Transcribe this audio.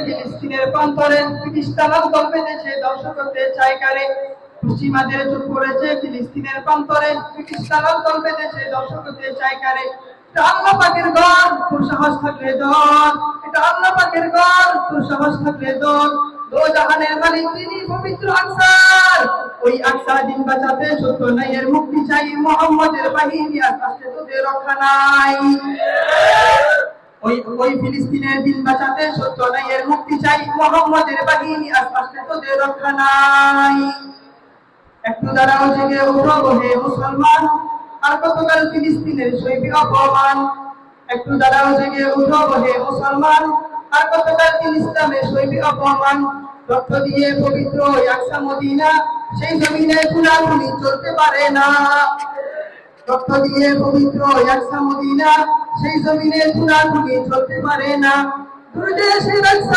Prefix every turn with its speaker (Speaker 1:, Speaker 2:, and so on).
Speaker 1: ফিলিস্তিনের প্রান্তরে খ্রিস্টানরা দল বেঁধেছে দর্শক হতে চায় কারে। পশ্চিমাদের চোখ পড়েছে ফিলিস্তিনের প্রান্তরে খ্রিস্টানরা দল বেঁধেছে দর্শক হতে চায় কারে। এটা আল্লাহ পাকের ঘর, তোর সাহস থাকলে দল। এটা আল্লাহ পাকের ঘর, তোর সাহস থাকলে দল। দো জাহানের মালিক তিনি পবিত্র আকসার। ওই আকসা দিন বাঁচাতে সত্য নাই এর মুক্তি চাই। মোহাম্মদের বাহিনী আসতে তোদের রক্ষা নাই। ওই ফিলিস্তিনের দিন বাঁচাতে সত্য নাই এর মুক্তি চাই। মোহাম্মদের বাহিনী আসতে তোদের রক্ষা নাই। একটু দাঁড়াও জেগে উঠো হে মুসলমান, আর কতকাল ফিলিস্তিনের সইবি অপমান। একটু দাঁড়াও জেগে উঠো হে মুসলমান, আর কতকাল ইসলামের সইবি অপমান। রক্ত দিয়ে পবিত্র আকসা মদিনা, সেই জমিনে খুনাখুনি চলতে পারে না। রক্ত দিয়ে পবিত্র আকসা মদিনা, সেই জমিনে খুনাখুনি চলতে পারে না। দুর্দেশের আকসা